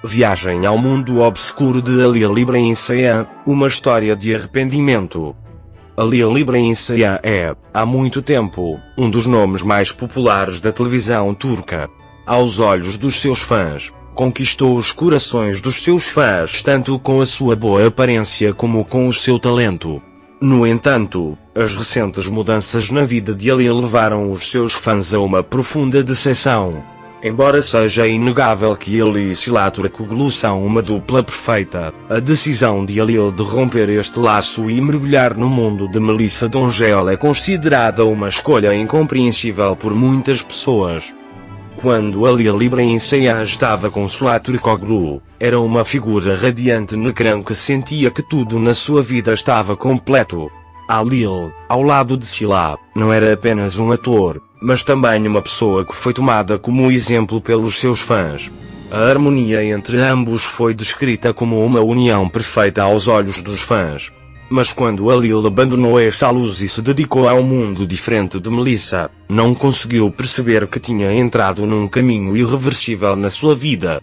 Viagem ao mundo obscuro de Alil Ibrahim Saian, uma história de arrependimento. Alil Ibrahim Saian é, há muito tempo, um dos nomes mais populares da televisão turca. Aos olhos dos seus fãs, conquistou os corações dos seus fãs tanto com a sua boa aparência como com o seu talento. No entanto, as recentes mudanças na vida de Alil levaram os seus fãs a uma profunda decepção. Embora seja inegável que ele e Sıla Türkoğlu são uma dupla perfeita, a decisão de Alil de romper este laço e mergulhar no mundo de Melissa Dongel é considerada uma escolha incompreensível por muitas pessoas. Quando Alil Ibrahim Saian estava com Sıla Türkoğlu, era uma figura radiante no ecrã que sentia que tudo na sua vida estava completo. Alil, ao lado de Sıla, não era apenas um ator, mas também uma pessoa que foi tomada como exemplo pelos seus fãs. A harmonia entre ambos foi descrita como uma união perfeita aos olhos dos fãs. Mas quando Alil abandonou essa luz e se dedicou a um mundo diferente de Melissa, não conseguiu perceber que tinha entrado num caminho irreversível na sua vida.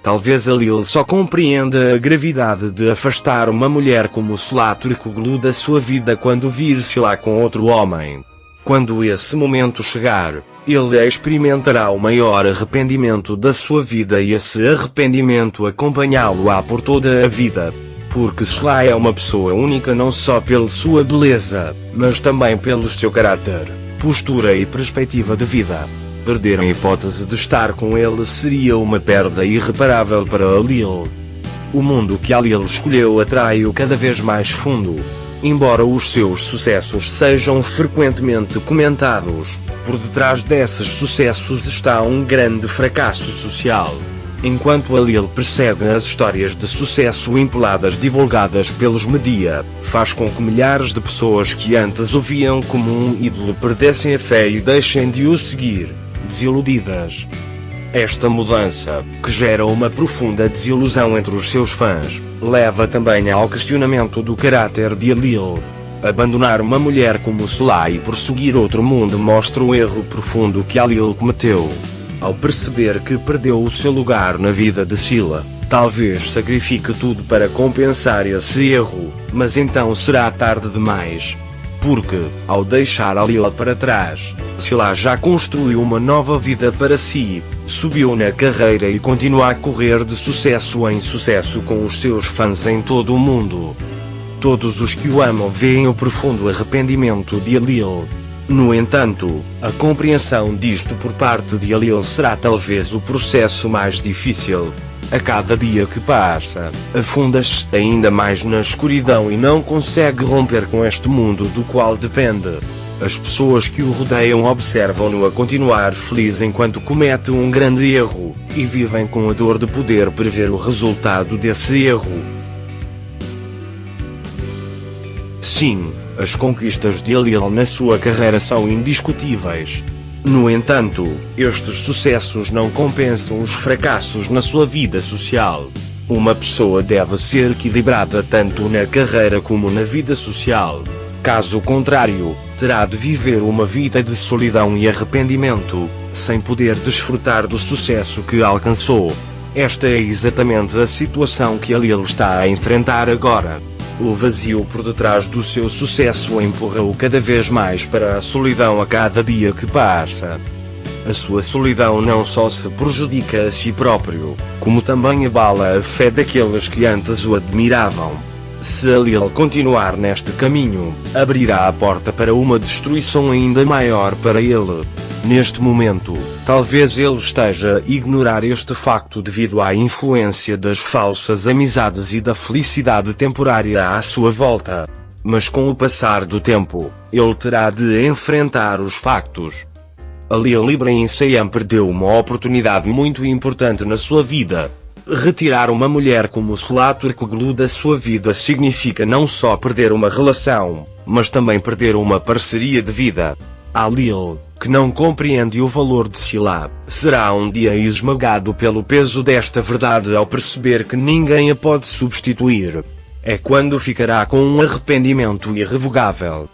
Talvez Alil só compreenda a gravidade de afastar uma mulher como Sıla Türkoğlu da sua vida quando vir Sıla com outro homem. Quando esse momento chegar, ele experimentará o maior arrependimento da sua vida e esse arrependimento acompanhá-lo-á por toda a vida. Porque Sıla é uma pessoa única não só pela sua beleza, mas também pelo seu caráter, postura e perspectiva de vida. Perder a hipótese de estar com ele seria uma perda irreparável para Alil. O mundo que Alil escolheu atrai-o cada vez mais fundo. Embora os seus sucessos sejam frequentemente comentados, por detrás desses sucessos está um grande fracasso social. Enquanto Alil persegue as histórias de sucesso empoladas divulgadas pelos media, faz com que milhares de pessoas que antes o viam como um ídolo perdessem a fé e deixem de o seguir, desiludidas. Esta mudança, que gera uma profunda desilusão entre os seus fãs, leva também ao questionamento do caráter de Alil. Abandonar uma mulher como Sıla e prosseguir outro mundo mostra o erro profundo que Alil cometeu. Ao perceber que perdeu o seu lugar na vida de Sıla, talvez sacrifique tudo para compensar esse erro, mas então será tarde demais. Porque, ao deixar Alil para trás, Sıla já construiu uma nova vida para si, subiu na carreira e continua a correr de sucesso em sucesso com os seus fãs em todo o mundo. Todos os que o amam veem o profundo arrependimento de Alil. No entanto, a compreensão disto por parte de Alil será talvez o processo mais difícil. A cada dia que passa, afunda-se ainda mais na escuridão e não consegue romper com este mundo do qual depende. As pessoas que o rodeiam observam-no a continuar feliz enquanto comete um grande erro, e vivem com a dor de poder prever o resultado desse erro. Sim, as conquistas de Alil na sua carreira são indiscutíveis. No entanto, estes sucessos não compensam os fracassos na sua vida social. Uma pessoa deve ser equilibrada tanto na carreira como na vida social. Caso contrário, terá de viver uma vida de solidão e arrependimento, sem poder desfrutar do sucesso que alcançou. Esta é exatamente a situação que Alil está a enfrentar agora. O vazio por detrás do seu sucesso empurra-o cada vez mais para a solidão a cada dia que passa. A sua solidão não só se prejudica a si próprio, como também abala a fé daqueles que antes o admiravam. Se Alil continuar neste caminho, abrirá a porta para uma destruição ainda maior para ele. Neste momento, talvez ele esteja a ignorar este facto devido à influência das falsas amizades e da felicidade temporária à sua volta. Mas com o passar do tempo, ele terá de enfrentar os factos. Alil Ibrahim Saian perdeu uma oportunidade muito importante na sua vida. Retirar uma mulher como Sıla Türkoğlu da sua vida significa não só perder uma relação, mas também perder uma parceria de vida. Alil, que não compreende o valor de Sıla, será um dia esmagado pelo peso desta verdade ao perceber que ninguém a pode substituir. É quando ficará com um arrependimento irrevogável.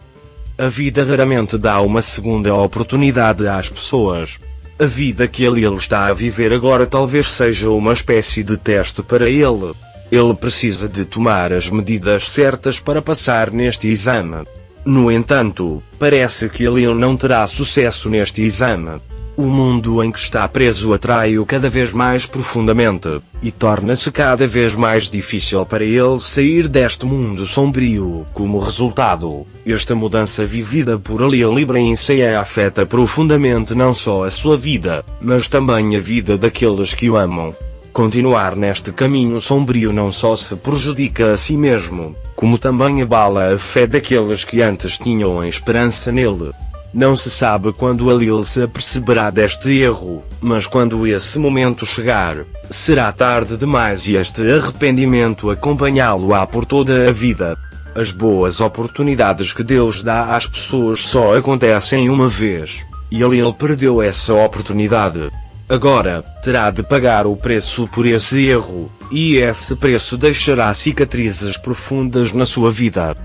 A vida raramente dá uma segunda oportunidade às pessoas. A vida que ele está a viver agora talvez seja uma espécie de teste para ele. Ele precisa de tomar as medidas certas para passar neste exame. No entanto, parece que ele não terá sucesso neste exame. O mundo em que está preso atrai-o cada vez mais profundamente, e torna-se cada vez mais difícil para ele sair deste mundo sombrio. Como resultado, esta mudança vivida por Alien Libre Ceia afeta profundamente não só a sua vida, mas também a vida daqueles que o amam. Continuar neste caminho sombrio não só se prejudica a si mesmo, como também abala a fé daqueles que antes tinham esperança nele. Não se sabe quando Alil se aperceberá deste erro, mas quando esse momento chegar, será tarde demais e este arrependimento acompanhá-lo-á por toda a vida. As boas oportunidades que Deus dá às pessoas só acontecem uma vez, e Alil perdeu essa oportunidade. Agora, terá de pagar o preço por esse erro, e esse preço deixará cicatrizes profundas na sua vida.